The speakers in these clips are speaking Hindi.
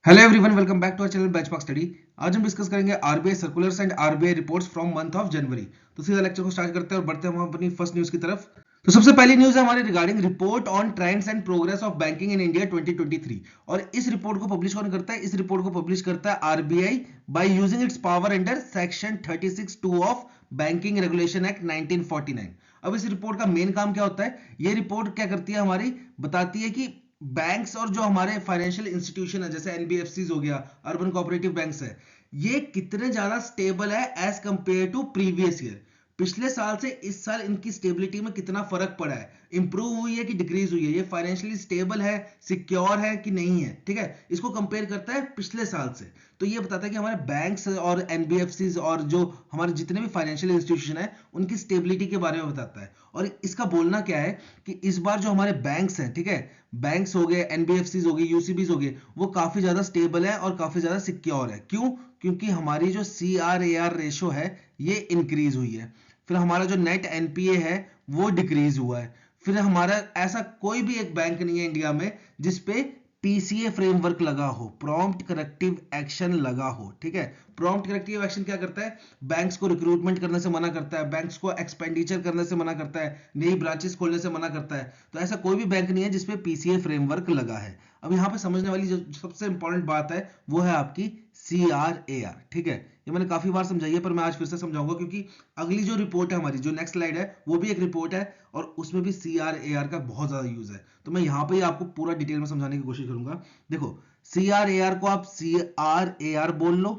Hello everyone, welcome back to our channel benchmark study. आज हम डिस्कस करेंगे RBI circulars and RBI reports from month of January. तो सीधा लेक्चर को स्टार्ट करते हैं और बढ़ते हैं हम अपनी फर्स्ट न्यूज की तरफ। तो सबसे पहली न्यूज है हमारी regarding report on trends and progress of banking in India 2023। और इस रिपोर्ट को पब्लिश कौन करता है? इस रिपोर्ट को पब्लिश करता है RBI by using its power under section 36(2) of banking regulation act 1949। अब इस रिपोर्ट का मेन काम क्या होता है? ये रिपोर्ट क्या करती है? हमारी बताती है कि बैंक्स और जो हमारे फाइनेंशियल इंस्टीट्यूशन है जैसे एनबीएफसीज हो गया, अर्बन कोऑपरेटिव बैंक्स है, ये कितने ज्यादा स्टेबल है as compare to previous year. पिछले साल से इस साल इनकी स्टेबिलिटी में कितना फर्क पड़ा है, इंप्रूव हुई है कि डिक्रीज हुई है, ये फाइनेंशियली स्टेबल है, सिक्योर है कि नहीं है। ठीक है, इसको कंपेयर करता है पिछले साल से। तो ये बताता है कि हमारे बैंक्स और एनबीएफसीज और जो हमारे जितने भी फाइनेंशियल इंस्टीट्यूशन है उनकी स्टेबिलिटी के बारे में बताता है। और इसका बोलना क्या है कि इस बार जो हमारे बैंक्स हैं, ठीक है, बैंक्स हो गए, एनबीएफसीज हो गए, यूसीबीज हो गए, वो काफी ज्यादा स्टेबल है और काफी ज्यादा सिक्योर है। क्यों? क्योंकि हमारी जो CRAR रेशो है ये इंक्रीज हुई है। फिर हमारा जो नेट एनपीए है वो डिक्रीज हुआ है। फिर हमारा ऐसा कोई भी एक बैंक नहीं है इंडिया में जिसपे पीसीए फ्रेमवर्क लगा हो, प्रॉम्प्ट करेक्टिव एक्शन लगा हो। ठीक है, प्रॉम्प्ट करेक्टिव एक्शन क्या करता है? बैंक्स को रिक्रूटमेंट करने से मना करता है, बैंक्स को एक्सपेंडिचर करने से मना करता है, नई ब्रांचेस खोलने से मना करता है। तो ऐसा कोई भी बैंक नहीं है जिसपे पीसीए फ्रेमवर्क लगा है। अब यहाँ पे समझने वाली जो सबसे इंपॉर्टेंट बात है वो है आपकी CRAR। ठीक है, ये मैंने काफी बार समझाई है पर मैं आज फिर से समझाऊंगा क्योंकि अगली जो रिपोर्ट है हमारी, जो नेक्स्ट स्लाइड है, वो भी एक रिपोर्ट है और उसमें भी CRAR का बहुत ज्यादा यूज है। तो मैं यहाँ पे आपको पूरा डिटेल में समझाने की कोशिश करूंगा। देखो, CRAR को आप CRAR बोल लो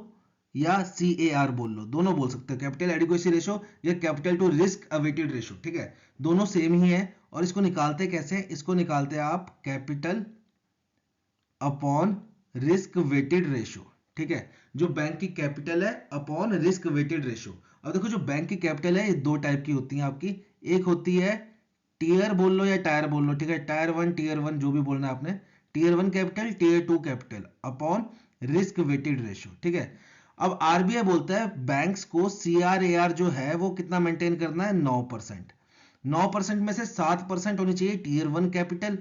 या CAR बोल लो, दोनों बोल सकते हो, कैपिटल एडिक्वेसी रेशो या capital to risk weighted ratio. ठीक है, दोनों सेम ही है। और इसको निकालते कैसे? इसको निकालते हैं आप capital upon risk weighted ratio. ठीक है, जो बैंक की कैपिटल है अपॉन रिस्क वेटेड रेशो। अब देखो, जो बैंक की कैपिटल है ये दो टाइप की होती है आपकी। एक होती है टीयर बोल लो या टायर बोल लो, ठीक है, टायर वन, टीयर वन, जो भी बोलना है आपने। Tier one capital, tier two capital upon risk weighted ratio. ठीक है, अब आरबीआई बोलता है बैंक्स को CRAR जो है वो कितना मेंटेन करना है? 9%। 9% में से 7% होनी चाहिए टीयर वन कैपिटल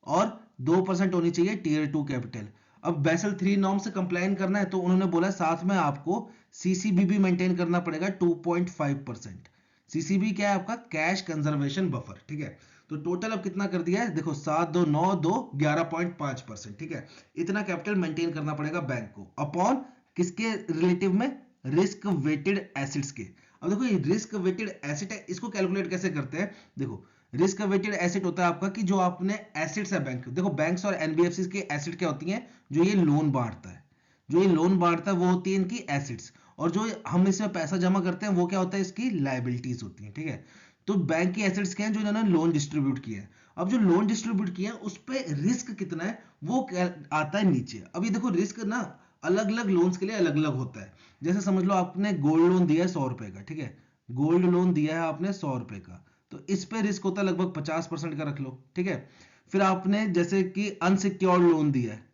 और 2% होनी चाहिए टीयर टू कैपिटल। अब बेसल 3 नॉर्म से कंप्लाइन करना है तो उन्होंने बोला साथ में आपको सीसीबी भी मेंटेन करना पड़ेगा 2.5%। सीसीबी क्या है? आपका कैश कंजर्वेशन बफर। ठीक है, तो टोटल अब कितना कर दिया है? देखो, 7 2 9 2 11.5%। ठीक है, इतना कैपिटल मेंटेन करना पड़ेगा बैंक को अपॉन किसके रिलेटिव में? रिस्क वेटेड एसिड्स के। अब देखो, ये रिस्क वेटेड एसिड है, इसको कैलकुलेट कैसे करते हैं? देखो, रिस्क वेटेड एसेट होता है आपका कि जो आपने एसेट्स है बैंक, देखो बैंक्स और एनबीएफसी की एसेट क्या होती हैं? जो ये लोन बांटता है, जो ये लोन बांटता है वो होती है इनकी एसेट्स। और जो हम इसमें पैसा जमा करते हैं वो क्या होता है? इसकी लायबिलिटीज होती हैं। ठीक है, तो बैंक की एसेट्स क्या है? जो इन्होंने लोन डिस्ट्रीब्यूट किया है। अब जो लोन डिस्ट्रीब्यूट किया है उस पर रिस्क कितना है वो आता है नीचे। अब ये देखो, रिस्क ना अलग अलग लोन्स के लिए अलग अलग होता है। जैसे समझ लो आपने गोल्ड लोन दिया है 100 रुपए का। ठीक है, गोल्ड लोन दिया है आपने 100 रुपए का, तो इस पे रिस्क होता है लगभग 50% का, रख लो। ठीक है, फिर आपने जैसे कि अनसिक्योर्ड लोन दिया है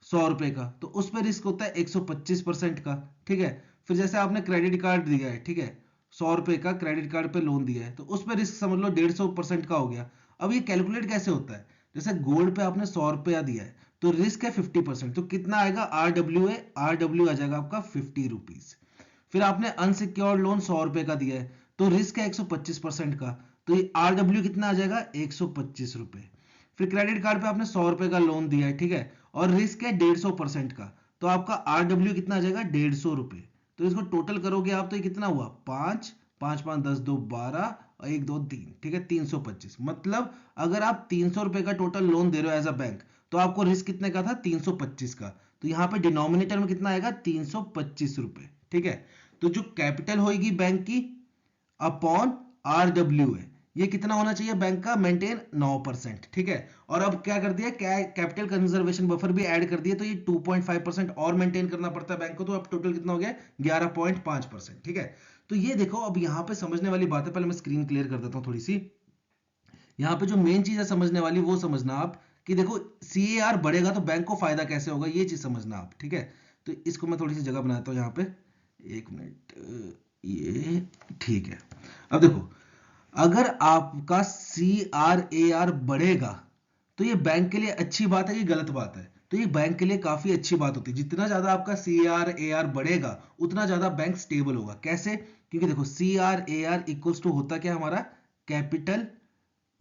100 रुपए का, तो उस पर रिस्क होता है 125% का। ठीक है, फिर जैसे आपने क्रेडिट कार्ड दिया है, ठीक है, 100 रुपए का क्रेडिट कार्ड पे लोन दिया है, तो उस पर रिस्क समझ लो 150% का हो गया। अब ये कैलकुलेट कैसे होता है? जैसे गोल्ड पे आपने 100 रुपया दिया है तो रिस्क है 50%, तो कितना आएगा? RW आ जाएगा आपका 50 रुपीज। फिर आपने अनसिक्योर्ड लोन 100 रुपए का दिया है तो रिस्क है 125% का, तो ये RW कितना आ जाएगा? 125 रुपए। फिर क्रेडिट कार्ड पे आपने 100 रुपए का लोन दिया है, ठीक है, और रिस्क है 150% का, तो आपका RW कितना आ जाएगा? 150 रुपए। तो इसको टोटल करोगे आप तो ये कितना हुआ? 5 5 5 10 2 12 और 1 2 3, ठीक है, 325। मतलब अगर आप 300 रुपए का टोटल लोन दे रहे हो एज अ बैंक तो आपको रिस्क कितने का था? 325 का। तो यहाँ पे डिनोमिनेटर में कितना आएगा? 325 रुपए। ठीक है, तो जो कैपिटल होगी बैंक की अपॉन RW है, ये कितना होना चाहिए बैंक का? मेंटेन 9%। ठीक है, और अब क्या कर दिया? कैपिटल कंजर्वेशन बफर भी ऐड कर दिया, तो ये 2.5% और मेंटेन करना पड़ता है बैंक को, तो अब टोटल कितना हो गया? 11.5%। ठीक है, तो ये देखो, अब यहाँ पे समझने वाली बात है, पहले मैं स्क्रीन क्लियर कर देता हूँ थोड़ी सी। यहाँ पे जो मेन चीज है समझने वाली वो समझना आप कि देखो, CAR बढ़ेगा तो बैंक को फायदा कैसे होगा, ये चीज समझना आप। ठीक है, तो इसको मैं थोड़ी सी जगह बनाता हूँ यहाँ पे, 1 मिनट, ये ठीक है। अब देखो, अगर आपका CRAR बढ़ेगा तो ये बैंक के लिए अच्छी बात है कि गलत बात है? तो ये बैंक के लिए काफी अच्छी बात होती है। जितना ज्यादा आपका CRAR बढ़ेगा उतना ज्यादा बैंक स्टेबल होगा। कैसे? क्योंकि देखो CRAR इक्वल्स टू होता क्या है हमारा, capital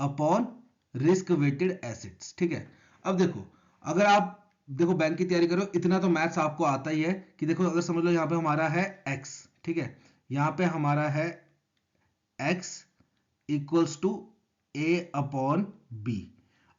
upon risk weighted assets. ठीक है, अब देखो अगर आप देखो बैंक की तैयारी करो, इतना तो मैथ्स आपको आता ही है कि देखो अगर समझ लो यहाँ पे हमारा है x, ठीक है, यहाँ पे हमारा है x equals to a upon b।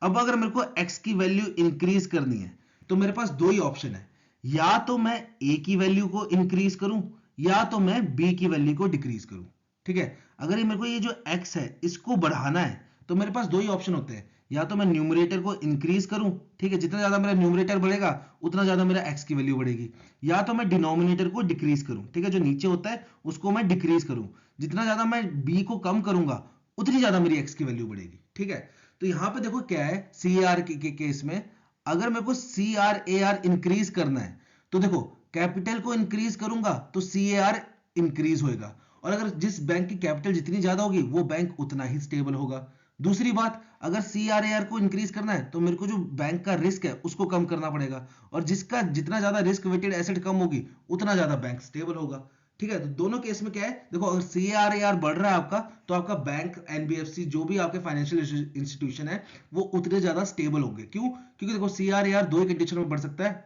अब अगर मेरे को x की वैल्यू इंक्रीज करनी है तो मेरे पास दो ही ऑप्शन है, या तो मैं a की वैल्यू को इंक्रीज करूं या तो मैं b की वैल्यू को डिक्रीज करूं। ठीक है, अगर ये मेरे को ये जो x है इसको बढ़ाना है तो मेरे पास दो ही ऑप्शन होते हैं, या तो मैं न्यूमरेटर को इंक्रीज करूं, ठीक है, जितना ज्यादा मेरा न्यूमरेटर बढ़ेगा उतना ज्यादा मेरा x की वैल्यू बढ़ेगी, या तो मैं डिनोमिनेटर को डिक्रीज करूं, ठीक है, जो नीचे होता है उसको मैं डिक्रीज करूं, जितना ज्यादा मैं b को कम करूंगा उतनी ज्यादा मेरी x की वैल्यू बढ़ेगी। ठीक है, तो यहां पे देखो क्या है, CAR के केस में अगर मेरे को CRAR इंक्रीज करना है तो देखो कैपिटल को इंक्रीज करूंगा तो CAR इंक्रीज होएगा, और अगर जिस बैंक की कैपिटल जितनी ज्यादा होगी वो बैंक उतना ही स्टेबल होगा। दूसरी बात, अगर CRAR को इंक्रीज करना है तो मेरे को जो बैंक का रिस्क है उसको कम करना पड़ेगा, और जिसका जितना ज्यादा रिस्क वेटेड एसेट कम होगी उतना ज्यादा बैंक स्टेबल होगा। ठीक है, तो दोनों केस में क्या है, देखो अगर CRAR बढ़ रहा है आपका तो आपका बैंक, NBFC, जो भी आपके फाइनेंशियल इंस्टीट्यूशन है वो उतने ज्यादा स्टेबल होंगे। क्यों? क्योंकि देखो CRAR दो ही कंडीशन में बढ़ सकता है,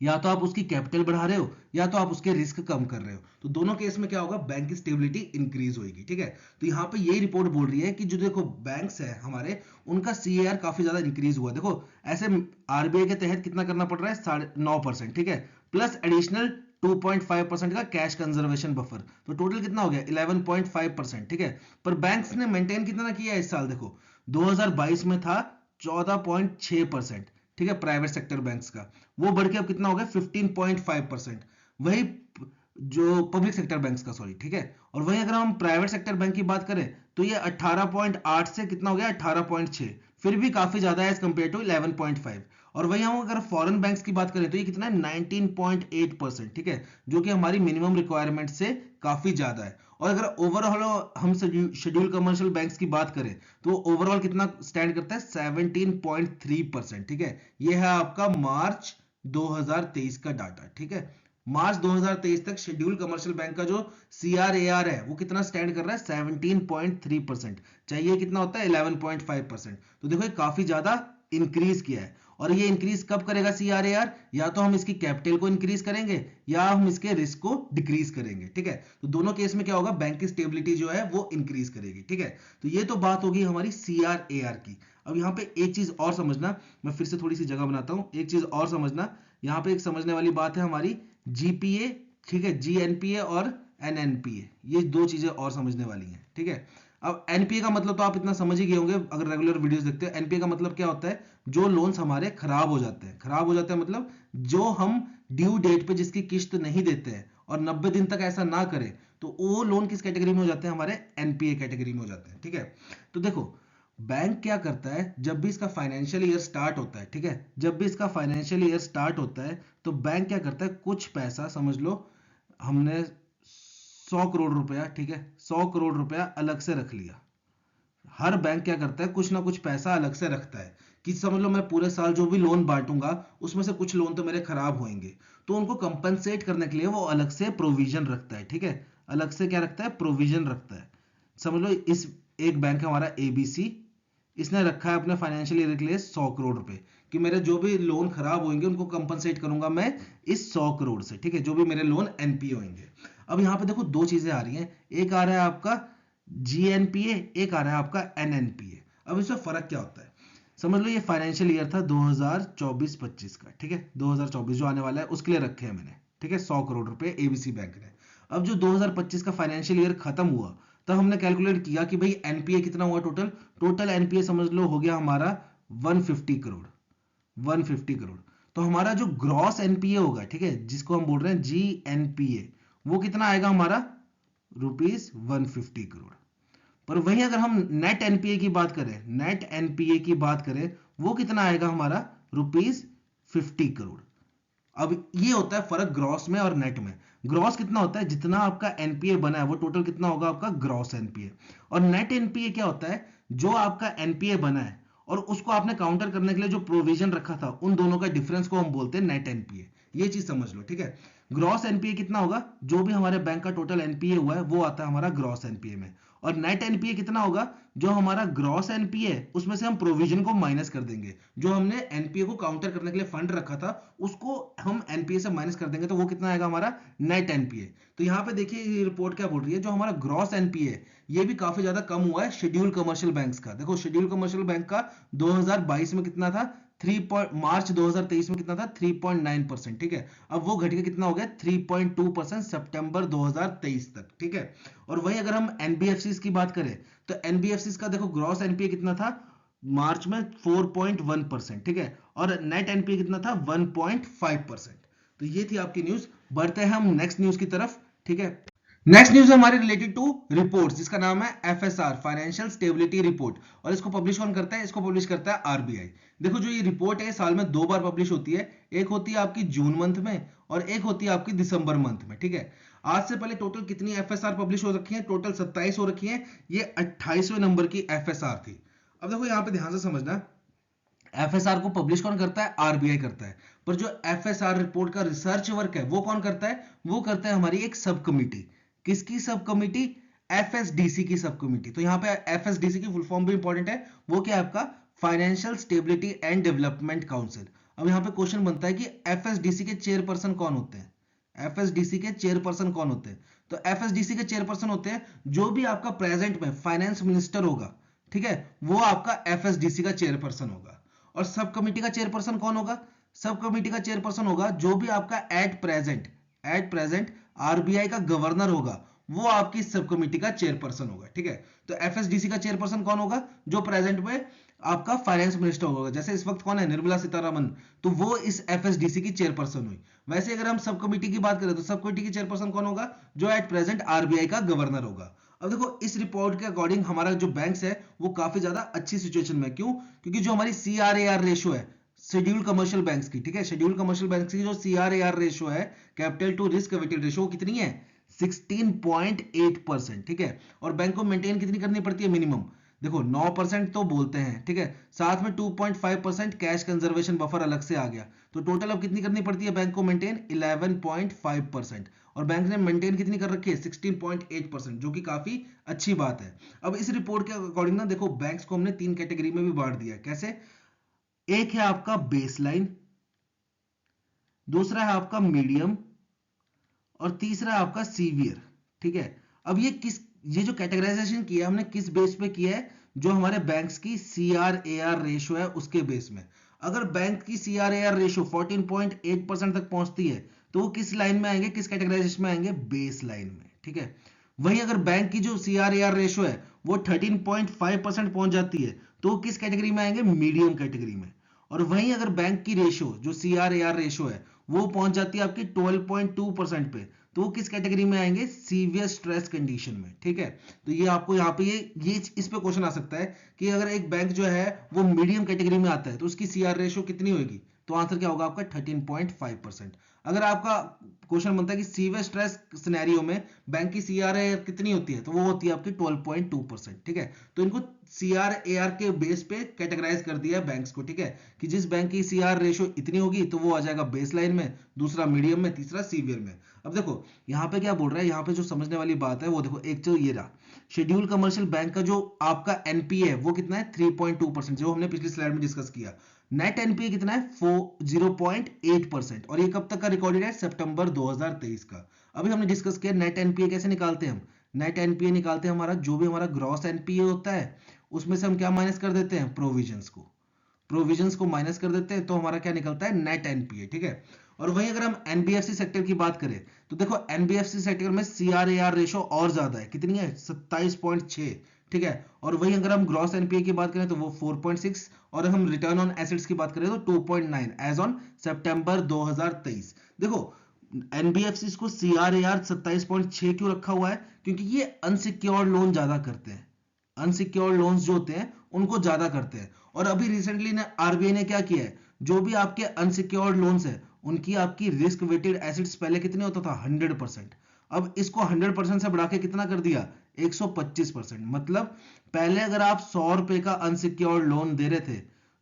या तो आप उसकी कैपिटल बढ़ा रहे हो या तो आप उसके रिस्क कम कर रहे हो, तो दोनों केस में क्या होगा, बैंक की स्टेबिलिटी इंक्रीज होगी। ठीक है, तो यहाँ पे यही रिपोर्ट बोल रही है कि जो देखो बैंक्स है हमारे उनका CAR काफी ज्यादा इंक्रीज हुआ। देखो ऐसे RBI के तहत कितना करना पड़ रहा है, 9.5%, ठीक है, प्लस एडिशनल 2.5% का कैश कंजर्वेशन बफर, तो टोटल कितना हो गया 11.5%। ठीक है, पर बैंक्स ने मेंटेन कितना किया है इस साल, देखो 2022 में था 14.6%, ठीक है, प्राइवेट सेक्टर बैंक्स का, वो बढ़ के अब कितना हो गया 15.5%। वही जो पब्लिक सेक्टर बैंक्स का, सॉरी, ठीक है, और वही अगर हम प्राइवेट सेक्टर बैंक की बात करें तो ये 18.8 से कितना हो गया 18.6, फिर भी काफी ज्यादा है एज कंपेयर टू 11.5। और वही हम अगर फॉरेन बैंक्स की बात करें तो ये कितना है 19.8%, ठीक है, जो कि हमारी मिनिमम रिक्वायरमेंट से काफी ज्यादा है। और अगर ओवरऑल हम शेड्यूल कमर्शियल बैंक्स की बात करें तो ओवरऑल कितना स्टैंड करता है 17.3%। ठीक है, ये है आपका मार्च 2023 का डाटा। ठीक है, मार्च 2023 तक शेड्यूल कमर्शियल बैंक का जो CRAR है वो कितना स्टैंड कर रहा है 17.3%, चाहिए कितना होता है 11.5%। तो देखो ये काफी ज्यादा इंक्रीज किया है, और ये इंक्रीज कब करेगा CRAR, या तो हम इसकी कैपिटल को इंक्रीज करेंगे या हम इसके रिस्क को डिक्रीज करेंगे। ठीक है, तो दोनों केस में क्या होगा, बैंक की स्टेबिलिटी जो है वो इंक्रीज करेगी। ठीक है, तो ये तो बात होगी हमारी CRAR की। अब यहाँ पे एक चीज और समझना, मैं फिर से थोड़ी सी जगह बनाता हूं, एक चीज और समझना, यहाँ पे एक समझने वाली बात है हमारी GPA, ठीक है, GNPA और NNPA, ये दो चीजें और समझने वाली हैं। ठीक है, अब NPA का मतलब तो आप इतना समझ ही गए होंगे अगर रेगुलर वीडियोस देखते हो। NPA का मतलब क्या होता है, जो लोन्स हमारे खराब हो जाते हैं, खराब हो जाते हैं मतलब जो हम ड्यू डेट पे जिसकी किस्त नहीं देते हैं और 90 दिन तक ऐसा ना करें तो वो लोन किस कैटेगरी में हो जाते हैं, हमारे NPA कैटेगरी में हो जाते हैं। ठीक है, तो देखो बैंक क्या करता है, जब भी इसका फाइनेंशियल ईयर स्टार्ट होता है, ठीक है, जब भी इसका फाइनेंशियल ईयर स्टार्ट होता है तो बैंक क्या करता है, कुछ पैसा, समझ लो हमने 100 करोड़ रुपया, ठीक है, 100 करोड़ रुपया अलग से रख लिया। हर बैंक क्या करता है, कुछ ना कुछ पैसा अलग से रखता है कि समझ लो मैं पूरे साल जो भी लोन बांटूंगा उसमें से कुछ लोन तो मेरे खराब होंगे, तो उनको कंपनसेट करने के लिए वो अलग से प्रोविजन रखता है। ठीक है, अलग से क्या रखता है, प्रोविजन रखता है। समझ लो इस एक बैंक है हमारा ABC, इसने रखा है अपने फाइनेंशियल ईयर के लिए 100 करोड़ रुपए कि मेरे जो भी लोन खराब होंगे उनको कंपनसेट करूंगा मैं इस 100 करोड़ से। ठीक है, जो भी मेरे लोन NPA होंगे। अब यहाँ पे देखो दो चीजें आ रही हैं, एक आ रहा है आपका GNPA, एक आ रहा है आपका NNPA। अब इसमें फर्क क्या होता है, समझ लो ये फाइनेंशियल ईयर था 2024-25 का, ठीक है, 2024 जो आने वाला है उसके लिए रखे हैं मैंने, ठीक है, 100 करोड़ रुपए ABC बैंक ने। अब जो 2025 का फाइनेंशियल ईयर खत्म हुआ तब हमने कैलकुलेट किया कि भाई NPA कितना हुआ, टोटल टोटल NPA समझ लो हो गया हमारा 150 करोड़, 150 करोड़। तो हमारा जो ग्रॉस NPA होगा, ठीक है, जिसको हम बोल रहे हैं GNPA, वो कितना आएगा हमारा ₹150 करोड़। पर वहीं अगर हम नेट NPA की बात करें, नेट NPA की बात करें, वो कितना आएगा हमारा ₹50 करोड़। अब ये होता है फर्क ग्रॉस में और नेट में। ग्रॉस कितना होता है, जितना आपका NPA बना है वो टोटल कितना होगा आपका ग्रॉस NPA, और नेट NPA क्या होता है, जो आपका NPA बना है और उसको आपने काउंटर करने के लिए जो प्रोविजन रखा था उन दोनों का डिफरेंस को हम बोलते हैं नेट एनपीए। ये चीज समझ लो, ठीक है। ग्रॉस एनपीए कितना होगा, जो भी हमारे बैंक का टोटल एनपीए हुआ है वो आता है हमारा ग्रॉस एनपीए में। और नेट एनपीए कितना होगा, जो हमारा ग्रॉस एनपीए है उसमें से हम प्रोविजन को माइनस कर देंगे, जो हमने एनपीए को काउंटर करने के लिए फंड रखा था उसको हम एनपीए से माइनस कर देंगे, तो वो कितना आएगा हमारा नेट एनपीए। तो यहाँ पे देखिए ये रिपोर्ट क्या बोल रही है, जो हमारा ग्रॉस एनपीए ये भी काफी ज्यादा कम हुआ है शेड्यूल कमर्शियल बैंक्स का। देखो शेड्यूल कमर्शियल बैंक का 2022 में कितना था, मार्च 2023 में कितना था 3.9%, ठीक है। अब वो घट के कितना हो गया 3.2% सितंबर 2023 तक, ठीक है। और वहीं अगर हम एनबीएफसी की बात करें तो एनबीएफसी का देखो ग्रॉस एनपीए कितना था मार्च में 4.1%, ठीक है। और नेट एनपीए कितना था 1.5%। तो ये थी आपकी न्यूज। बढ़ते हैं हम नेक्स्ट न्यूज की तरफ, ठीक है। नेक्स्ट न्यूज है हमारी रिलेटेड टू रिपोर्ट जिसका नाम है एफएसआर, फाइनेंशियल स्टेबिलिटी रिपोर्ट। और इसको पब्लिश कौन करता है, इसको पब्लिश करता है आरबीआई। देखो जो ये रिपोर्ट है साल में 2 बार पब्लिश होती है, एक होती है आपकी जून मंथ में और एक होती है आपकी दिसंबर मंथ में, ठीक है। आज से पहले टोटल कितनी एफएसआर पब्लिश हो रखी है, टोटल 27 हो रखी है। ये 28वें नंबर की एफएसआर थी। अब देखो यहाँ पे ध्यान से समझना, एफएसआर को पब्लिश कौन करता है, आरबीआई करता है। पर जो एफएसआर रिपोर्ट का रिसर्च वर्क है वो कौन करता है, वो करता है हमारी एक सब कमिटी। किसकी सब कमिटी, एफएसडीसी की सब कमिटी। तो यहाँ पे एफएसडीसी की फुल फॉर्म भी इंपॉर्टेंट है, वो क्या है आपका financial stability and development council. अब यहाँ पे क्वेश्चन बनता है कि एफएसडीसी के चेयरपर्सन कौन होते हैं, एफएसडीसी के चेयरपर्सन कौन होते हैं। तो एफएसडीसी के चेयरपर्सन होते हैं जो भी आपका प्रेजेंट में फाइनेंस मिनिस्टर होगा, ठीक है, वो आपका एफएसडीसी का चेयरपर्सन होगा। और सब कमेटी का चेयरपर्सन कौन होगा, सब कमेटी का चेयरपर्सन होगा जो भी आपका एट प्रेजेंट आरबीआई का गवर्नर होगा, वो आपकी सब कमेटी का चेयरपर्सन होगा, ठीक है। तो एफएसडीसी का चेयरपर्सन कौन होगा, जो प्रेजेंट में आपका फाइनेंस मिनिस्टर होगा। जैसे इस वक्त कौन है, निर्मला सीतारमन, तो वो इस एफएसडीसी की चेयरपर्सन हुई। वैसे अगर हम सब कमेटी की बात करें तो सब कमेटी की चेयरपर्सन कौन होगा, जो एट प्रेजेंट आरबीआई का गवर्नर होगा। अब देखो इस रिपोर्ट के अकॉर्डिंग हमारा जो बैंक्स है वो काफी ज्यादा अच्छी सिचुएशन में, क्यों, क्योंकि जो हमारी सीआरएआर रेशियो है शेड्यूल कमर्शियल बैंक्स की, ठीक है, शेड्यूल कमर्शियल बैंक्स की जो सीआरएआर रेशियो है, capital to risk weighted ratio, कितनी है 16.8%, ठीक है। और बैंक को मेंटेन कितनी करनी पड़ती है मिनिमम, देखो 9% तो बोलते हैं, ठीक है, साथ में 2.5% कैश कंजर्वेशन बफर अलग से आ गया, तो टोटल अब कितनी करनी पड़ती है बैंक को मेंटेन 11.5%। और बैंक ने मेंटेन कितनी कर रखी है 16.8%, जो कि काफी अच्छी बात है। अब इस रिपोर्ट के अकॉर्डिंग ना देखो बैंक्स को हमने 3 कैटेगरी में भी बांट दिया है। कैसे, एक है आपका बेसलाइन, दूसरा है आपका मीडियम और तीसरा है आपका सीवियर, ठीक है। अब ये जो कैटेगराइजेशन किया है हमने किस बेस पे किया है, जो हमारे बैंक्स की सीआरएआर रेशियो है उसके बेस में। अगर बैंक की सीआरएआर रेशियो 14.8% तक पहुंचती है तो वो किस लाइन में आएंगे, किस कैटेगराइजेशन में आएंगे, बेस लाइन में, ठीक है। वहीं अगर बैंक की जो सीआरएआर रेशियो है वो 13.5% पहुंच जाती है तो वो किस कैटेगरी में आएंगे, मीडियम कैटेगरी में। और वहीं अगर बैंक की रेशियो जो सीआरएआर रेशियो है वो पहुंच जाती है आपकी 12.2% पे, तो वो किस कैटेगरी में आएंगे, सीवियर स्ट्रेस कंडीशन में, ठीक है। तो ये आपको यहाँ पे ये इस पे क्वेश्चन आ सकता है कि अगर एक बैंक जो है वो मीडियम कैटेगरी में आता है तो उसकी सीआर रेशियो कितनी होगी, तो आंसर क्या होगा आपका 13.5%। अगर आपका क्वेश्चन बनता है कि सीवियर स्ट्रेस सिनेरियो में बैंक की सीआरए कितनी होती है, तो वो होती है आपकी 12.2%, ठीक है। तो इनको सीआरएआर के बेस पे कैटेगराइज कर दिया है बैंक्स को, ठीक है, कि जिस बैंक की सीआर रेशियो इतनी होगी तो वो आ जाएगा बेस लाइन में, दूसरा मीडियम में, तीसरा सीवियर में। अब देखो यहाँ पे क्या बोल रहा है, यहाँ पे जो समझने वाली बात है वो देखो, एक तो ये रहा शेड्यूल कमर्शियल बैंक का जो आपका एनपीए है वो कितना है 3.2%, जो हमने पिछली स्लाइड में डिस्कस किया। नेट एनपीए कितना है 0.8%, और ये कब तक का रिकॉर्डेड है, सितंबर 2023 का। अभी हमने डिस्कस किया नेट एनपीए कैसे निकालते हैं हम, नेट एनपीए निकालते हैं हमारा जो भी हमारा ग्रॉस एनपीए होता है उसमें से हम क्या माइनस कर देते हैं, प्रोविजंस को माइनस कर देते हैं, तो हमारा क्या निकलता है नेट एनपीए, ठीक है। और वहीं अगर हम एनबीएफसी सेक्टर की बात करें तो देखो एनबीएफसी सेक्टर में सीआरएआर रेशो और ज्यादा है, कितनी है 27.6, ठीक है। और वहीं अगर हम ग्रॉस एनपीए की बात करें तो वो 4.6, और हम रिटर्न ऑन एसेट्स की बात करें तो 2.9 एज ऑन सितंबर 2023। देखो एनबीएफसी को सीआरएआर 27.6 क्यों रखा हुआ है, क्योंकि ये अनसिक्योर्ड लोन ज्यादा करते हैं, अनसिक्योर्ड लोन्स जो होते हैं उनको ज्यादा करते हैं। और अभी रिसेंटली ने आरबीआई ने क्या किया है, जो भी आपके अनसिक्योर्ड लोन्स है उनकी आपकी रिस्क वेटेड एसेट्स पहले कितने होता था 100%, अब इसको 100% से बढ़ा के कितना कर दिया, 125%। मतलब पहले अगर आप 100 रुपए का अनसिक्योर्ड लोन दे रहे थे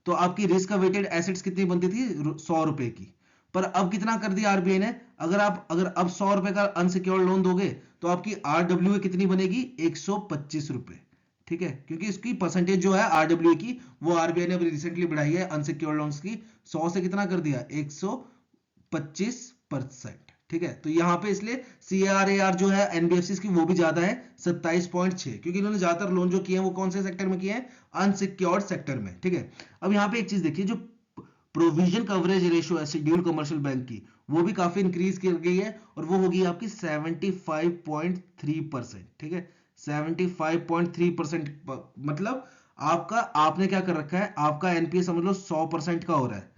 तो आपकी रिस्क वेटेड एसेट्स कितनी बनती थी, 100 रुपए की। पर अब कितना कर दिया आरबीआई ने, अगर अब 100 रुपए का अनसिक्योर्ड लोन दोगे तो आपकी आरडब्ल्यूए कितनी बनेगी, 125 रुपए। ठीक है, क्योंकि इसकी परसेंटेज जो है आरडब्ल्यूए की वो आरबीआई ने अभी रिसेंटली बढ़ाई है अनसिक्योर्ड लोन्स की, 100 से कितना कर दिया, 125%। ठीक है, तो यहां पे इसलिए सीआरएआर जो है एनबीएफसी की वो भी ज्यादा है, 27.6, क्योंकि इन्होंने ज्यादातर लोन जो किए हैं वो कौन से सेक्टर में किए हैं, अनसिक्योर्ड सेक्टर में। ठीक है, अब यहाँ पे एक चीज देखिए, जो प्रोविजन कवरेज रेशियो है शेड्यूल्ड कमर्शियल बैंक की, वो भी काफी इंक्रीज कर गई है और वो होगी आपकी 75.3%। ठीक है, 75.3%। मतलब आपने क्या कर रखा है, आपका एनपीए समझ लो 100% का हो रहा है,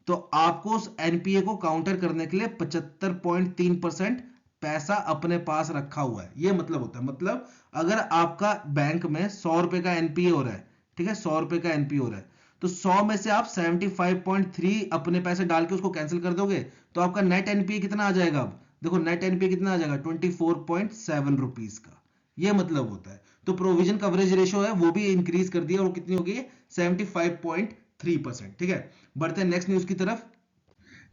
तो आपको उस एनपीए को काउंटर करने के लिए 75.3% पैसा अपने पास रखा हुआ है। ये मतलब होता है, मतलब अगर आपका बैंक में 100 रुपए का एनपीए हो रहा है, ठीक है, 100 रुपए का एनपीए हो रहा है, तो 100 में से आप 75.3 अपने पैसे डाल के उसको कैंसिल कर दोगे तो आपका नेट एनपीए कितना आ जाएगा। अब देखो नेट एनपीए कितना आ जाएगा, 24.7 रुपीज का। ये मतलब होता है, तो प्रोविजन कवरेज रेशियो है वो भी इंक्रीज कर दिया और कितनी हो गई, 75.3%। ठीक है, बढ़ते हैं नेक्स्ट न्यूज की तरफ।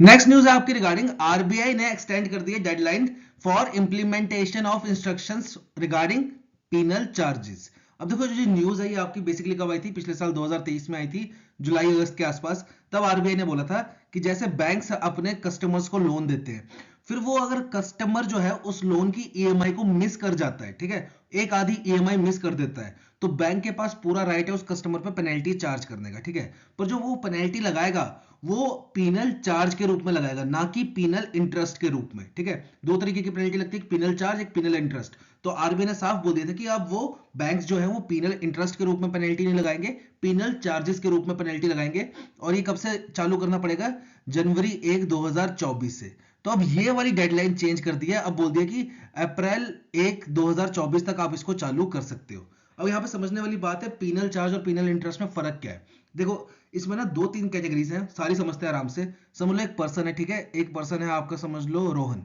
नेक्स्ट न्यूज है आपकी रिगार्डिंग आरबीआई ने एक्सटेंड कर दिया deadline for implementation of instructions regarding penal charges. अब देखो जो न्यूज है ये आपकी बेसिकली कब आई थी, पिछले साल 2023 में आई थी, जुलाई अगस्त के आसपास। तब आरबीआई ने बोला था कि जैसे बैंक्स अपने कस्टमर्स को लोन देते हैं, फिर वो अगर कस्टमर जो है उस लोन की ईएमआई को मिस कर जाता है, ठीक है, एक आधी ईएमआई मिस कर देता है, तो बैंक के पास पूरा राइट है उस कस्टमर पे पेनल्टी चार्ज करने का। ठीक है, पर जो वो पेनल्टी लगाएगा वो पीनल चार्ज के रूप में लगाएगा, ना कि पीनल इंटरेस्ट के रूप में। ठीक है, दो तरीके की पेनल्टी लगती है, एक पीनल चार्ज, एक पीनल इंटरेस्ट। तो आरबीआई ने साफ बोल दिया था कि अब वो बैंक्स जो है वो पीनल इंटरेस्ट के रूप में पेनल्टी नहीं लगाएंगे, पीनल चार्जेस के रूप में पेनल्टी लगाएंगे। और ये कब से चालू करना पड़ेगा, जनवरी 1 2024 से। तो अब ये वाली डेडलाइन चेंज कर दी है, अब बोल दिया कि अप्रैल 1 2024 तक आप इसको चालू कर सकते हो। अब यहाँ पे समझने वाली बात है पीनल चार्ज और पीनल इंटरेस्ट में फर्क क्या है। देखो इसमें ना दो तीन कैटेगरीज हैं, सारी समझते हैं आराम से। समझ लो एक पर्सन है, ठीक है, एक पर्सन है आपका, समझ लो रोहन।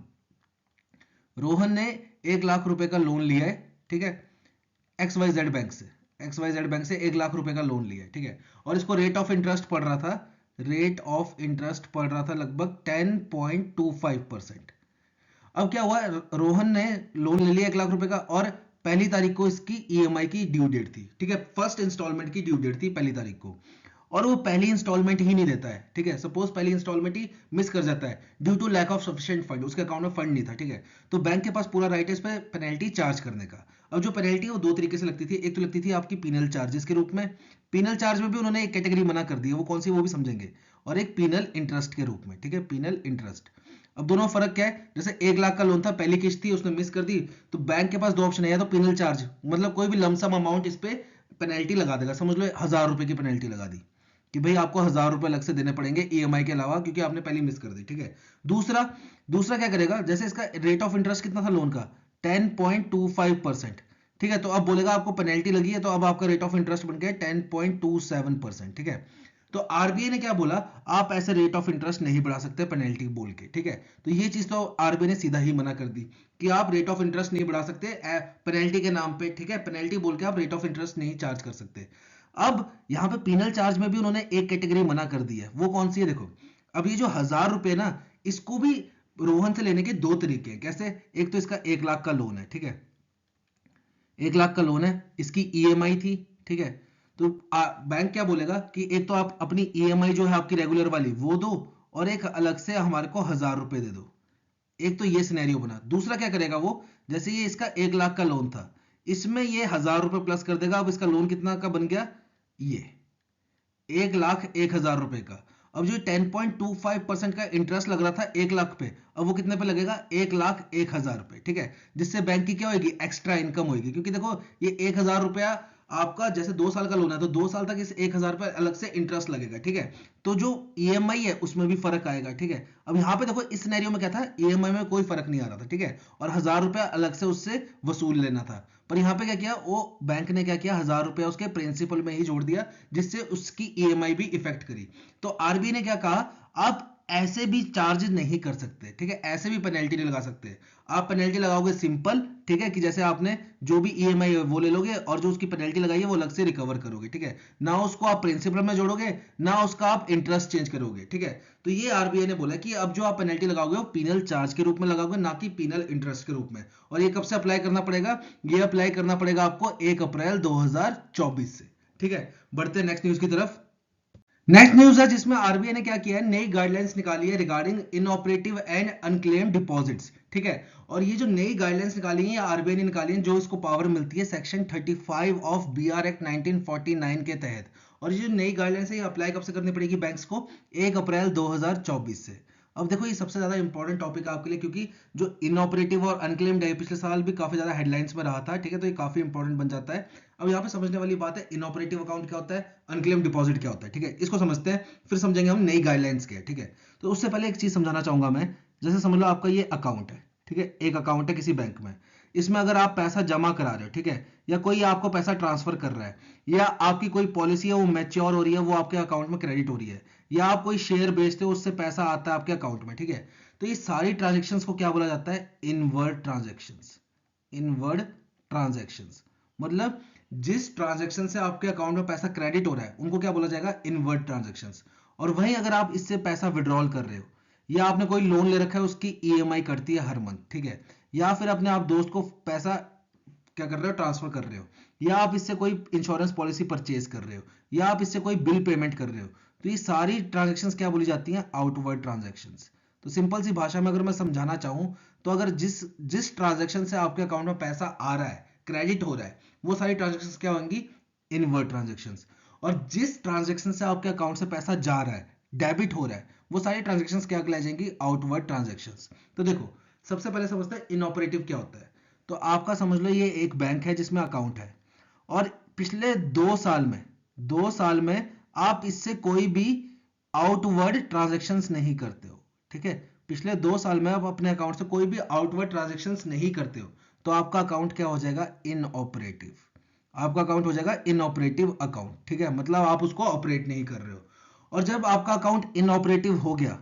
रोहन ने 1 लाख रुपए का लोन लिया है, ठीक है, XYZ बैंक से। XYZ बैंक से 1 लाख रुपए का लोन लिया है, ठीक है, और इसको रेट ऑफ इंटरेस्ट पड़ रहा था, रेट ऑफ इंटरेस्ट पड़ रहा था लगभग 10.25%। अब क्या हुआ, रोहन ने लोन ले लिया 1 लाख रुपए का, और 1 तारीख को इसकी ईएमआई की ड्यू डेट थी। ठीक है, फर्स्ट इंस्टॉलमेंट की ड्यू डेट थी 1 तारीख को, और वो पहली इंस्टॉलमेंट ही नहीं देता है। ठीक है, सपोज पहली इंस्टॉलमेंट ही मिस कर जाता है due to lack of sufficient fund, उसके अकाउंट में फंड नहीं था। ठीक है, तो बैंक के पास पूरा राइट है इस पे पेनल्टी चार्ज करने का। अब जो पेनल्टी है वो दो तरीके से लगती थी, एक तो लगती थी आपकी पीनल चार्जेस के रूप में, पीनल चार्ज में भी उन्होंने एक कैटेगरी मना कर दी है, वो कौन सी वो भी समझेंगे, और एक पीनल इंटरेस्ट के रूप में। ठीक है, पीनल इंटरेस्ट। अब दोनों फर्क क्या है, जैसे 1 लाख का लोन था, पहली किस्त थी, उसने मिस कर दी, तो बैंक के पास दो ऑप्शन है, या तो पीनल चार्ज, मतलब कोई भी लमसम अमाउंट इस पे पेनल्टी लगा देगा, समझ लो 1000 रुपए की पेनल्टी लगा दी कि भाई आपको 1000 रुपए अलग से देने पड़ेंगे ईएमआई के अलावा, क्योंकि आपने पहली मिस कर दी। ठीक है, दूसरा दूसरा क्या करेगा, जैसे इसका रेट ऑफ इंटरेस्ट कितना था लोन का, 10.25%। ठीक है, तो अब बोलेगा आपको पेनल्टी लगी है, तो अब आपका रेट ऑफ इंटरेस्ट बन गया 10.27%। ठीक है, तो आरबीआई ने क्या बोला, आप ऐसे रेट ऑफ इंटरेस्ट नहीं बढ़ा सकते पेनल्टी बोल के। ठीक है, तो ये चीज तो आरबीआई ने सीधा ही मना कर दी कि आप रेट ऑफ इंटरेस्ट नहीं बढ़ा सकते पेनल्टी के नाम पे। ठीक है, पेनल्टी बोल के आप रेट ऑफ इंटरेस्ट नहीं चार्ज कर सकते। अब यहाँ पे पीनल चार्ज में भी उन्होंने एक कैटेगरी मना कर दी है, वो कौन सी है, देखो अब ये जो 1000 रुपए ना, इसको भी रोहन से लेने के दो तरीके हैं। कैसे, एक तो इसका 1 लाख का लोन है, ठीक है, 1 लाख का लोन है, इसकी ईएमआई थी। ठीक है, तो बैंक क्या बोलेगा कि एक तो आप अपनी ईएमआई जो है आपकी रेगुलर वाली वो दो, और एक अलग से हमारे को 1000 रुपए दे दो। एक तो ये सिनेरियो बना। दूसरा क्या करेगा वो, जैसे ये इसका 1 लाख का लोन था, इसमें ये 1000 रुपए प्लस कर देगा। अब इसका लोन कितना का बन गया, ये 1,01,000 रुपए का। अब जो 10.25% का इंटरेस्ट लग रहा था 1 लाख पे, अब वो कितने पे लगेगा, 1,01,000 रुपए। ठीक है, जिससे बैंक की क्या होगी, एक्स्ट्रा इनकम होगी, क्योंकि देखो ये 1,000 रुपया आपका जैसे 2 साल का लोन है, तो 2 साल तक इस 1,000 रुपए अलग से इंटरेस्ट लगेगा। ठीक है, तो जो ईएमआई है उसमें भी फर्क आएगा। ठीक है, अब यहाँ पे देखो इस सिनेरियो में क्या था, ईएमआई में कोई फर्क नहीं आ रहा था। ठीक है, और 1000 रुपया अलग से उससे वसूल लेना था। पर यहाँ पे क्या किया, वो बैंक ने क्या किया, 1000 रुपया उसके प्रिंसिपल में ही जोड़ दिया, जिससे उसकी ईएमआई भी इफेक्ट करी। तो आरबीआई ने क्या कहा, आप ऐसे भी चार्ज नहीं कर सकते, ठीक है, ऐसे भी पेनल्टी नहीं लगा सकते। आप पेनल्टी लगाओगे सिंपल, ठीक है, कि जैसे आपने जो भी ईएमआई है वो ले लोगे और जो उसकी पेनल्टी लगाई है वो अलग से रिकवर करोगे, ठीक है, ना उसको आप प्रिंसिपल में जोड़ोगे ना उसका आप इंटरेस्ट चेंज करोगे, ठीक है। तो ये आरबीआई ने बोला कि अब जो आप पेनल्टी लगाओगे वो पीनल चार्ज के रूप में लगाओगे, ना कि पीनल इंटरेस्ट के रूप में। और ये कब से अप्लाई करना पड़ेगा? ये अप्लाई करना पड़ेगा आपको 1 अप्रैल 2024 से, ठीक है। बढ़ते हैं नेक्स्ट न्यूज की तरफ। नेक्स्ट न्यूज है जिसमें आरबीआई ने क्या किया है, नई गाइडलाइंस निकाली है regarding inoperative and unclaimed deposits, ठीक है। और ये जो नई गाइडलाइंस निकाली है आरबीआई ने निकाली है, जो इसको पावर मिलती है सेक्शन 35 ऑफ बीआर एक्ट 1949 के तहत। और ये जो नई गाइडलाइंस है ये अप्लाई कब से करनी पड़ेगी बैंक्स को? 1 अप्रैल 2024 से। अब देखो ये सबसे ज्यादा इंपॉर्टेंट टॉपिक है आपके लिए, क्योंकि जो इनऑपरेटिव और अनक्लेम्ड है पिछले साल भी काफी ज्यादा हेडलाइंस में रहा था, ठीक है, तो ये काफी इंपॉर्टेंट बन जाता है। अब यहाँ पे समझने वाली बात है, इनऑपरेटिव अकाउंट क्या होता है, अनक्लेम्ड डिपॉजिट क्या होता है, ठीक है, इसको समझते हैं, फिर समझेंगे हम नई गाइडलाइंस क्या है, ठीक है। तो उससे पहले एक चीज समझाना चाहूंगा मैं, जैसे समझ लो आपका ये अकाउंट है, ठीक है, एक अकाउंट है किसी बैंक में। इसमें अगर आप पैसा जमा करा रहे हो, ठीक है, या कोई आपको पैसा ट्रांसफर कर रहा है, या आपकी कोई पॉलिसी है वो मैच्योर हो रही है, वो आपके अकाउंट में क्रेडिट हो रही है, या आप कोई शेयर बेचते हो उससे पैसा आता है आपके अकाउंट में, ठीक है, तो ये सारी ट्रांजेक्शन्स को क्या बोला जाता है? Inward transactions. इनवर्ड ट्रांजेक्शन्स मतलब जिस ट्रांजेक्शन से आपके अकाउंट में पैसा क्रेडिट हो रहा है उनको क्या बोला जाएगा? Inward transactions. और वहीं अगर आप इससे पैसा विड्रॉल कर रहे हो, या आपने कोई लोन ले रखा है उसकी ईएमआई कटती है हर मंथ, ठीक है, या फिर अपने आप दोस्त को पैसा क्या कर रहे हो? ट्रांसफर कर रहे हो, या आप इससे कोई इंश्योरेंस पॉलिसी परचेज कर रहे हो, या आप इससे कोई बिल पेमेंट कर रहे हो, तो ये सारी ट्रांजेक्शन्स क्या बोली जाती हैं? Outward transactions. तो सिंपल सी भाषा में अगर मैं समझाना चाहूं, तो अगर जिस जिस ट्रांजेक्शन से आपके अकाउंट में पैसा आ रहा है, क्रेडिट हो रहा है, वो सारी ट्रांजेक्शन्स क्या होंगी? Inward transactions. और जिस ट्रांजेक्शन से आपके अकाउंट से पैसा जा रहा है, डेबिट हो रहा है, वो सारी ट्रांजेक्शन्स क्या कहलाई जाएंगी? Outward transactions. तो देखो सबसे पहले समझते हैं इनऑपरेटिव क्या होता है। तो आपका समझ लो ये एक बैंक है जिसमें अकाउंट है, और पिछले 2 साल में आप इससे कोई भी आउटवर्ड ट्रांजेक्शन्स नहीं करते हो, ठीक है, पिछले 2 साल में आप अपने अकाउंट से कोई भी आउटवर्ड ट्रांजेक्शन्स नहीं करते हो, तो आपका अकाउंट क्या हो जाएगा? इनऑपरेटिव। आपका अकाउंट हो जाएगा इनऑपरेटिव अकाउंट, ठीक है, मतलब आप उसको ऑपरेट नहीं कर रहे हो। और जब आपका अकाउंट इनऑपरेटिव हो गया,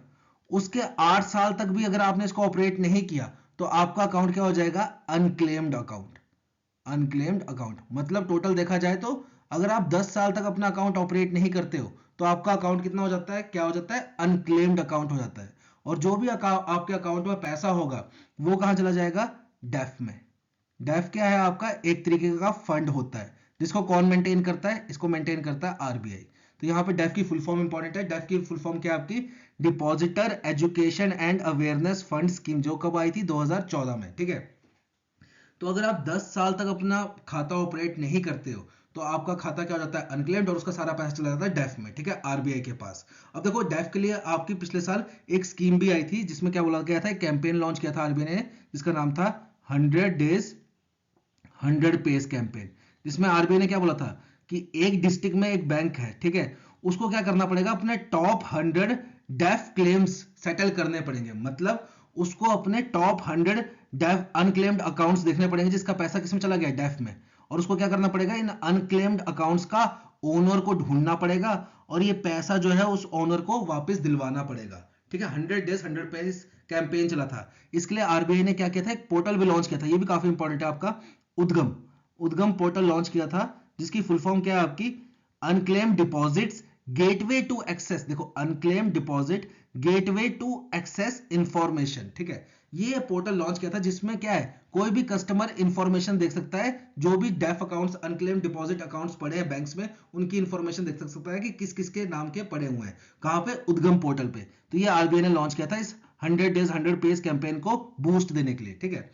उसके 8 साल तक भी अगर आपने इसको ऑपरेट नहीं किया, तो आपका अकाउंट क्या हो जाएगा? Unclaimed account. अनक्लेम्ड अकाउंट मतलब टोटल देखा जाए तो अगर आप 10 साल तक अपना अकाउंट ऑपरेट नहीं करते हो, तो आपका अकाउंट कितना हो जाता है? क्या हो जाता है? अनक्लेम्ड अकाउंट हो जाता है। और जो भी आपके अकाउंट में पैसा होगा वो कहां चला जाएगा? डेफ में। डेफ क्या है? आपका एक तरीके का फंड होता है, जिसको कौन मेंटेन करता है? इसको मेंटेन करता है आरबीआई। तो यहाँ पे डेफ की फुल फॉर्म इंपॉर्टेंट है। डेफ की फुल फॉर्म क्या है आपकी? Depositor education and awareness fund scheme, जो कब आई थी? 2014 में, ठीक है। तो अगर आप 10 साल तक अपना खाता ऑपरेट नहीं करते हो, तो आपका खाता क्या हो जाता है? अनक्लेम्ड, और उसका सारा पैसा चला जाता है डेफ में, ठीक है, आरबीआई के पास। अब देखो डेफ के लिए आपकी पिछले साल एक स्कीम भी आई थी, जिसमें क्या बोला गया था? एक कैंपेन लॉन्च किया था आरबीआई ने, जिसका नाम था 100 डेज 100 पेज कैंपेन। जिसमें आरबीआई ने क्या बोला था कि एक डिस्ट्रिक्ट में एक बैंक है, ठीक है, उसको क्या करना पड़ेगा? अपने टॉप 100 डेफ क्लेम्स सेटल करने पड़ेंगे। मतलब उसको अपने टॉप 100 डेफ अनक्लेम्ड अकाउंट्स देखने पड़ेंगे, जिसका पैसा किसमें चला गया? डेफ में। और उसको क्या करना पड़ेगा? इन अनक्लेम्ड अकाउंट्स का ओनर को ढूंढना पड़ेगा, और ये पैसा जो है उस ओनर को वापस दिलवाना पड़ेगा, ठीक है। 100 डेज 100 पेज कैंपेन चला था। इसके लिए आरबीआई ने क्या किया था? एक पोर्टल भी लॉन्च किया था, ये भी काफी इंपॉर्टेंट है आपका, उद्गम। उद्गम पोर्टल लॉन्च किया था, जिसकी फुल फॉर्म क्या है आपकी? Unclaim deposits gateway to access. देखो unclaim deposit gateway to access information, ठीक है, ये पोर्टल लॉन्च किया था, जिसमें क्या है? कोई भी कस्टमर इंफॉर्मेशन देख सकता है, जो भी DEAF accounts unclaim deposit accounts पड़े हैं बैंक्स में, उनकी इंफॉर्मेशन देख सकता है कि किस किस के नाम के पड़े हुए हैं, कहां पे? उद्गम पोर्टल पे। तो ये आरबीआई ने लॉन्च किया था इस 100 डेज 100 पेज कैंपेन को बूस्ट देने के लिए, ठीक है।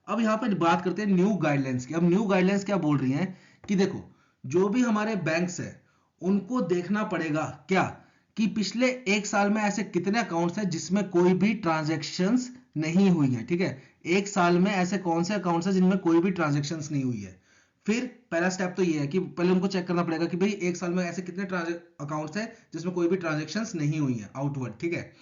अब यहाँ पे बात करते हैं न्यू गाइडलाइंस की। अब न्यू गाइडलाइंस क्या बोल रही हैं कि देखो जो भी हमारे बैंक्स है उनको देखना पड़ेगा क्या, कि पिछले 1 साल में ऐसे कितने अकाउंट्स हैं जिसमें कोई भी ट्रांजैक्शंस नहीं हुई है, ठीक है। 1 साल में ऐसे कौन से अकाउंट्स हैं जिनमें कोई भी ट्रांजैक्शंस नहीं हुई है। फिर पहला स्टेप तो ये है कि पहले उनको चेक करना पड़ेगा कि भाई 1 साल में ऐसे कितने अकाउंट्स हैं जिसमें कोई भी ट्रांजैक्शंस नहीं हुई है आउटवर्ड, ठीक है।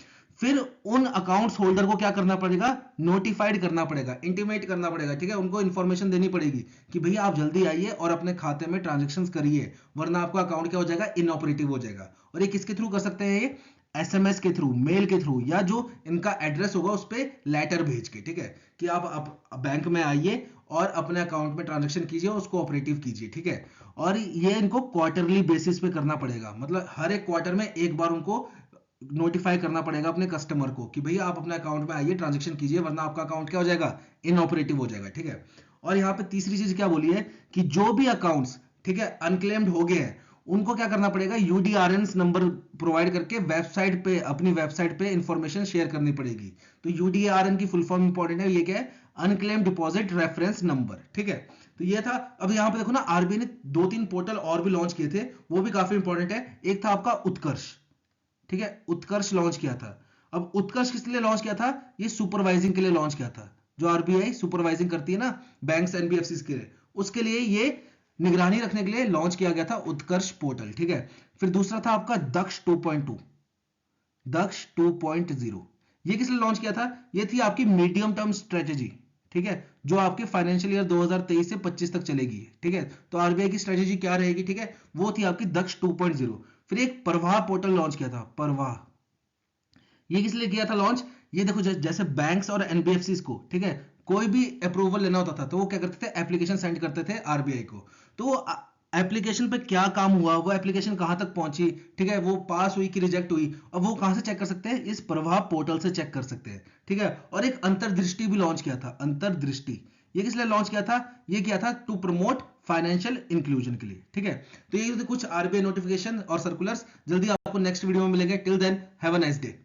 फिर उन अकाउंट्स होल्डर को क्या करना पड़ेगा? नोटिफाइड करना पड़ेगा, इंटीमेट करना पड़ेगा, ठीक है, उनको इन्फॉर्मेशन देनी पड़ेगी कि भैया आप जल्दी आइए और अपने खाते में ट्रांजेक्शन्स करिए, वरना आपका अकाउंट क्या हो जाएगा? इनऑपरेटिव हो जाएगा। और ये किसके थ्रू कर सकते हैं? ये एसएमएस के थ्रू, मेल के थ्रू, या जो इनका एड्रेस होगा उस पर लेटर भेज के, ठीक है, कि आप बैंक में आइए और अपने अकाउंट में ट्रांजेक्शन कीजिए, उसको ऑपरेटिव कीजिए, ठीक है। और ये इनको क्वार्टरली बेसिस पे करना पड़ेगा, मतलब हर एक क्वार्टर में एक बार उनको नोटिफाई करना पड़ेगा अपने कस्टमर को कि भैया आप अपने अकाउंट में आइए, ट्रांजेक्शन कीजिए, वरना आपका अकाउंट क्या हो जाएगा, इनऑपरेटिव हो जाएगा, ठीक है। और यहाँ पे तीसरी चीज क्या बोली है कि जो भी अकाउंट्स, ठीक है, अनक्लेम्ड हो गए हैं, उनको क्या करना पड़ेगा, यूडीआरएन नंबर प्रोवाइड करके वेबसाइट पे, अपनी वेबसाइट पे इंफॉर्मेशन शेयर करनी पड़ेगी। तो यूडीआरएन की फुल फॉर्म इंपॉर्टेंट है, ये क्या है, अनक्लेम डिपॉजिट रेफरेंस नंबर, ठीक है। तो ये था। अब यहाँ पे देखो ना, आरबीआई ने 2-3 पोर्टल और भी लॉन्च किए थे, वो भी काफी इंपॉर्टेंट है। एक था आपका उत्कर्ष, ठीक है, उत्कर्ष लॉन्च किया था। अब उत्कर्ष किस लिए लॉन्च किया था, ये सुपरवाइजिंग के लिए लॉन्च किया था। जो आरबीआई सुपरवाइजिंग करती है ना बैंक्स एनबीएफसी के लिए, उसके लिए ये निगरानी रखने के लिए लॉन्च किया गया था उत्कर्ष पोर्टल, ठीक है। फिर दूसरा था आपका दक्ष 2.2, दक्ष 2.0। ये किस लिए लॉन्च किया था, ये थी आपकी मीडियम टर्म स्ट्रेटेजी, ठीक है, जो आपके फाइनेंशियल ईयर 2023 से 25 तक चलेगी, ठीक है। तो आरबीआई की स्ट्रेटेजी क्या रहेगी, ठीक है, वो थी आपकी दक्ष 2.0। फिर एक प्रवाह पोर्टल लॉन्च किया था, प्रवाह। ये किस लिए किया था लॉन्च, ये देखो जैसे बैंक्स और एनबीएफसी को, ठीक है, कोई भी अप्रूवल लेना होता था तो वो क्या करते थे, एप्लीकेशन सेंड करते थे आरबीआई को। तो एप्लीकेशन पे क्या काम हुआ, वो एप्लीकेशन कहां तक पहुंची, ठीक है, वो पास हुई कि रिजेक्ट हुई, और वो कहां से चेक कर सकते हैं, इस प्रवाह पोर्टल से चेक कर सकते हैं, ठीक है। और एक अंतर्दृष्टि भी लॉन्च किया था, अंतर्दृष्टि। ये किस लिए लॉन्च किया था, ये किया था टू प्रमोट फाइनेंशियल इंक्लूजन के लिए, ठीक है। तो ये कुछ आरबीआई नोटिफिकेशन और सर्कुलर्स, जल्दी आपको नेक्स्ट वीडियो में मिलेंगे। Till then have a nice day.